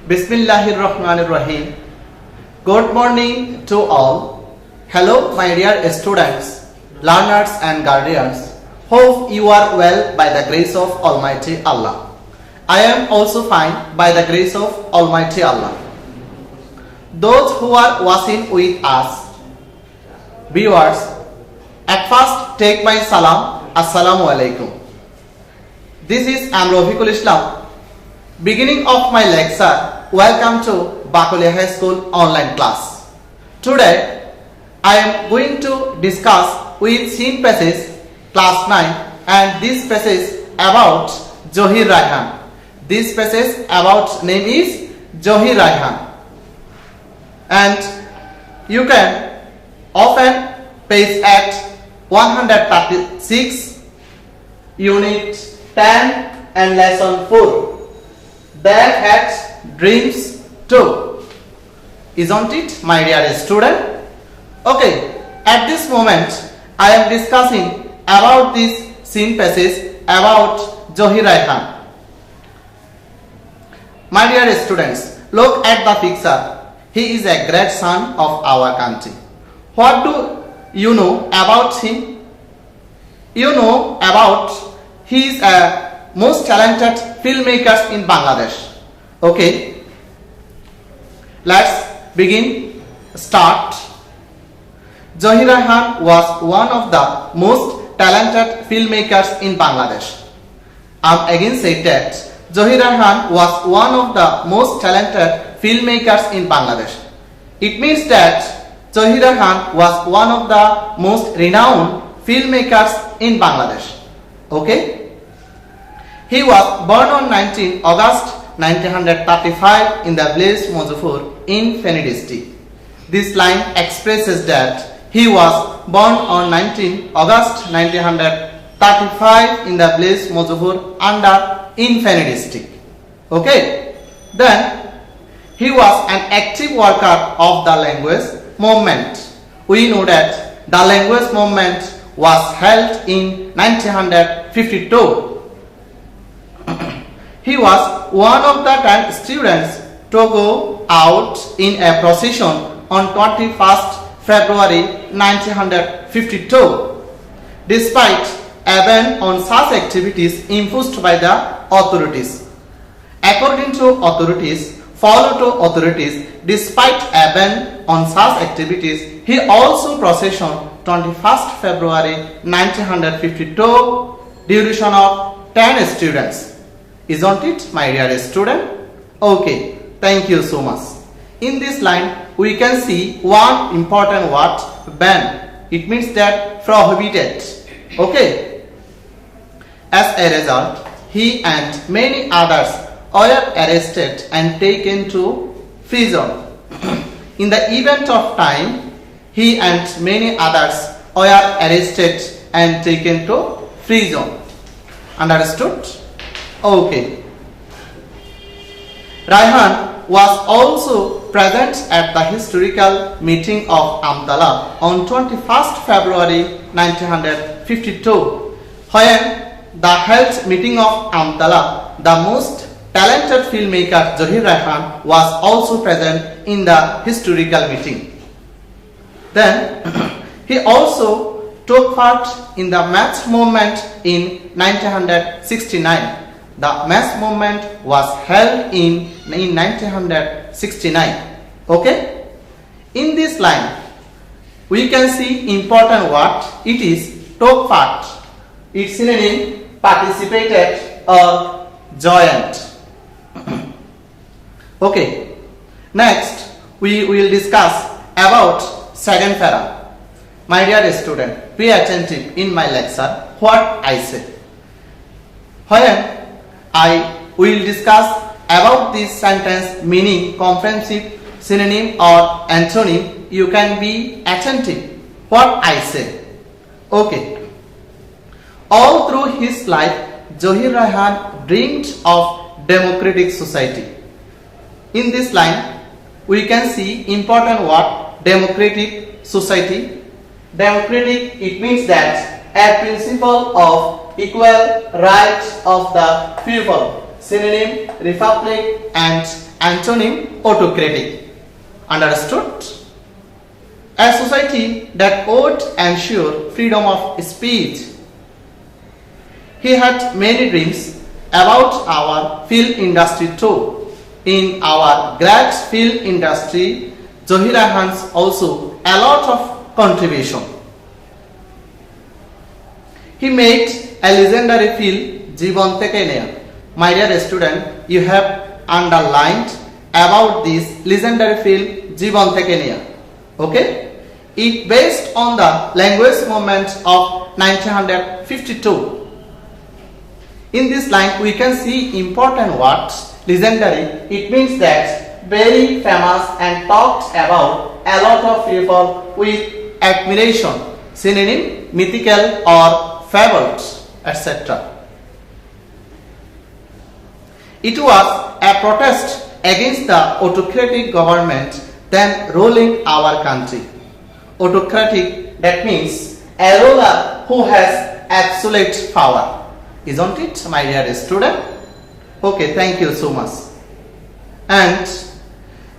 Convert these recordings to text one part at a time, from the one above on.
Bismillahirrahmanirrahim. Good morning to all. Hello, my dear students, learners and guardians. Hope you are well by the grace of Almighty Allah. I am also fine by the grace of Almighty Allah. Those who are watching with us, viewers, at first take my salam. Assalamu alaikum. This is Rafiqul Islam. Beginning of my lecture, welcome to Bakulia High School online class. Today, I am going to discuss with scene passage class 9 and this passage about Zohir Raihan. This passage about name is Zohir Raihan. And you can open page at 136, unit 10 and lesson 4. That at dreams too. Isn't it, my dear student? Okay, at this moment I am discussing about this scene passage about Zohir Raihan. My dear students, look at the picture. He is a great son of our country. What do you know about him? You know about he is a most talented filmmakers in Bangladesh. Okay, let's begin. Start. Zohir Raihan was one of the most talented filmmakers in Bangladesh. I'm again saying that Zohir Raihan was one of the most talented filmmakers in Bangladesh. It means that Zohir Raihan was one of the most renowned filmmakers in Bangladesh. Okay. He was born on 19 August 1935 in the village Mozufur in Feni district. This line expresses that he was born on 19 August 1935 in the village Mozufur in Feni district. Okay. Then he was an active worker of the language movement. We know that the language movement was held in 1952. He was one of the 10 students to go out in a procession on 21st February 1952, despite a ban on such activities imposed by the authorities. According to authorities, despite a ban on such activities, he also processioned 21st February 1952 duration of 10 students. Isn't it, my dear student? Okay, thank you so much. In this line, we can see one important word, ban. It means that prohibited. Okay. As a result, he and many others were arrested and taken to prison. In the event of time, he and many others were arrested and taken to prison. Understood? Okay. Raihan was also present at the historical meeting of Amtala on 21st February 1952, when the health meeting of Amtala, the most talented filmmaker Zohir Raihan was also present in the historical meeting. Then he also took part in the mass movement in 1969. The mass movement was held in 1969. Okay? In this line, we can see important word. It is took part. Its synonym participated or joined. Okay. Next, we will discuss about second para. My dear student, be attentive in my lecture what I say. When I will discuss about this sentence meaning, comprehensive, synonym or antonym, you can be attentive what I say. Okay. All through his life, Zohir Raihan dreamed of democratic society. In this line, we can see important word, democratic society. Democratic, it means that a principle of equal rights of the people. Synonym, republic and Antonym autocratic. Understood? A society that would ensure freedom of speech. He had many dreams about our film industry too. In our great film industry, Zohir Rayhan's also a lot of contribution. He made a legendary film, Jibon Theke Neya. My dear student, you have underlined about this legendary film, Jibon Theke Neya. Okay? It based on the language movement of 1952. In this line, we can see important words. Legendary, it means that very famous and talked about a lot of people with admiration. Synonym, mythical or fabled, etc. It was a protest against the autocratic government then ruling our country. Autocratic, that means a ruler who has absolute power. Isn't it, my dear student? Okay, thank you so much. And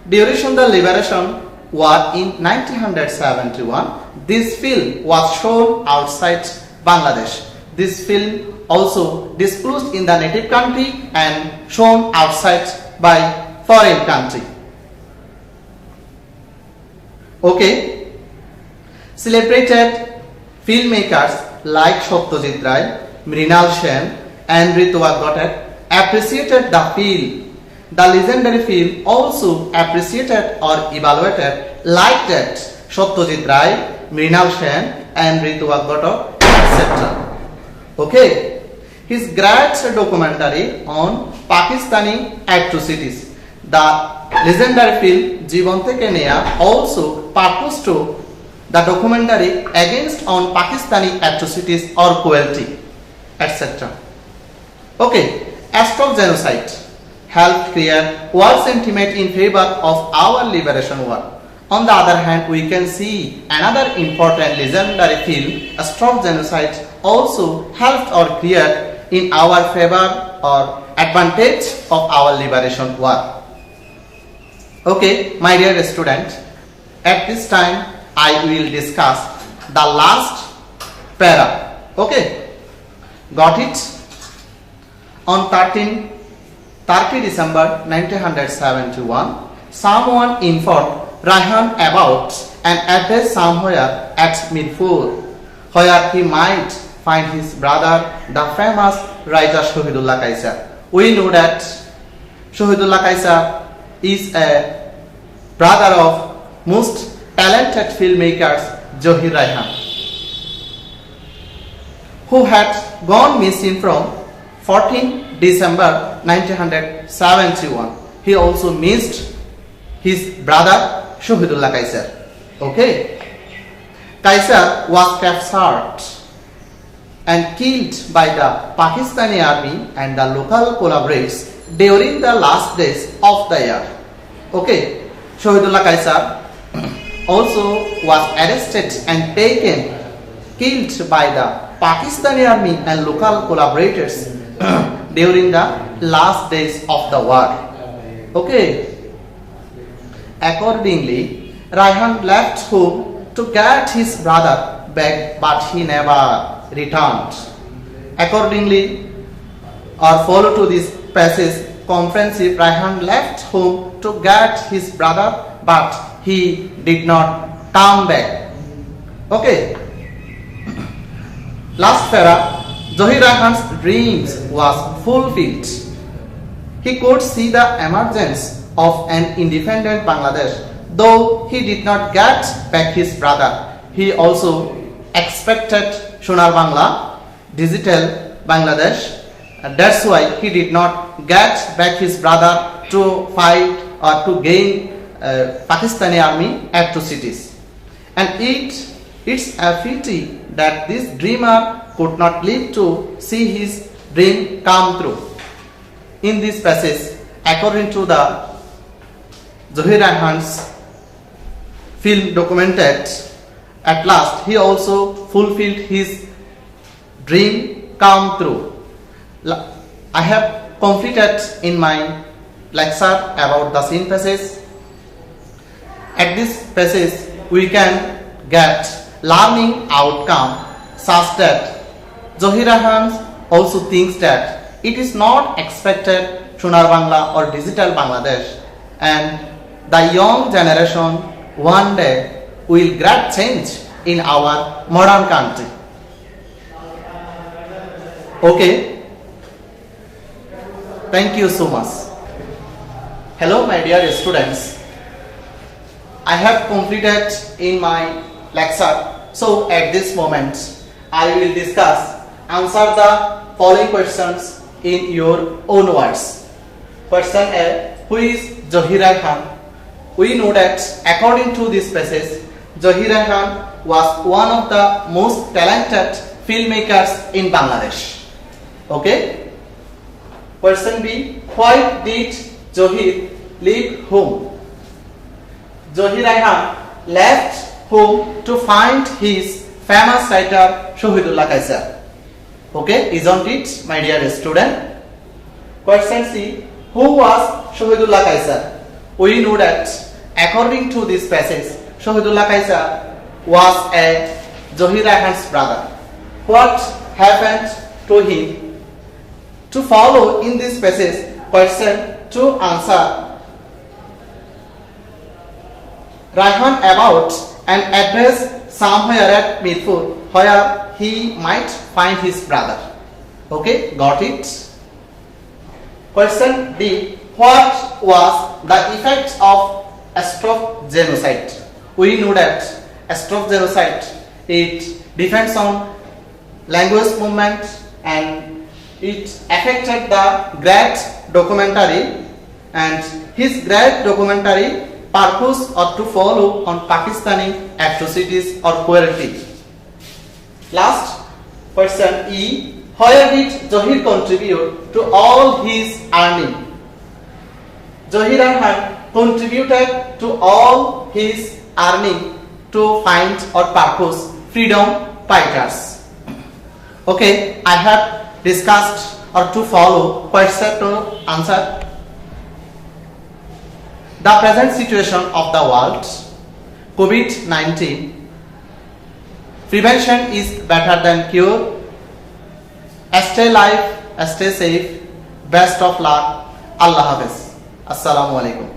during the liberation war in 1971, this film was shown outside Bangladesh. This film also disclosed in the native country and shown outside by foreign country. Okay, celebrated filmmakers like Satyajit Ray, Mrinal Sen and Ritu Aggarwal appreciated the film. The legendary film also appreciated or evaluated like that Satyajit Ray, Mrinal Sen and Ritu Aggarwal, etc. Okay, his great documentary on Pakistani atrocities. The legendary film Jibon Theke Neya also purposed to the documentary against on Pakistani atrocities or cruelty, etc. Okay, Astrov genocide helped create world sentiment in favor of our liberation war. On the other hand, we can see another important legendary film, Astrov genocide, also helped or create in our favor or advantage of our liberation war. Okay, my dear student, at this time I will discuss the last para. Okay, got it? On 30 December 1971, someone informed Rayhan about an address somewhere at Mirpur, where he might find his brother, the famous writer Shahidullah Kaisar. We know that Shahidullah Kaisar is a brother of most talented filmmakers Zohir Rayhan, who had gone missing from 14 December 1971. He also missed his brother Shahidullah Kaisar. Okay, Kaisar was captured and killed by the Pakistani army and the local collaborators during the last days of the year. Okay, Shahidullah Kaisar also was arrested and taken, killed by the Pakistani army and local collaborators during the last days of the war. Okay, accordingly, Rayhan left home to get his brother back, but he never returned. Accordingly, or follow to this passage, comprehensive, Rayhan left home to get his brother, but he did not come back. Okay. Last para, Zohir Rayhan's dreams was fulfilled. He could see the emergence of an independent Bangladesh, though he did not get back his brother. He also expected Sonar Bangla, digital Bangladesh. That's why he did not get back his brother to fight or to gain Pakistani army atrocities. And it's a pity that this dreamer could not live to see his dream come true. In this passage, according to the Zohir Rayhan's film documented, at last he also fulfilled his dream come true. I have completed in my lecture about the scene passage. At this passage, we can get learning outcome such that Zohir Rayhan also thinks that it is not expected Sonar Bangla or digital Bangladesh, and the young generation one day will great change in our modern country. Okay, thank you so much. Hello my dear students, I have completed in my lecture, so at this moment I will answer the following questions in your own words. Question A, who is Zohir Rayhan? We know that according to this passage, Zohir Rayhan was one of the most talented filmmakers in Bangladesh. Okay? Question B, why did Zohir leave home? Zohir Rayhan left home to find his famous writer Shahidullah Kaisar. Okay, isn't it, my dear student? Question C, who was Shahidullah Kaisar? We know that according to this passage, Shahidullah Kaisar was a Zohir Rayhan's brother. What happened to him? To follow in this passage, question to answer Rayhan about an address somewhere at Mirpur where he might find his brother. Okay, got it? Question D, what was the effect of Astrov genocide? We know that Astrov genocide, it depends on language movement and it affected the great documentary, and his great documentary purpose or to follow on Pakistani atrocities or cruelty. Last question E, where did Zohir contribute to all his earning? Zohir Rayhan contributed to all his earning to find or purpose freedom fighters. Okay, I have discussed or to follow question to answer. The present situation of the world, COVID-19, prevention is better than cure. Stay alive, stay safe, best of luck. Allah Hafiz. Assalamu alaikum.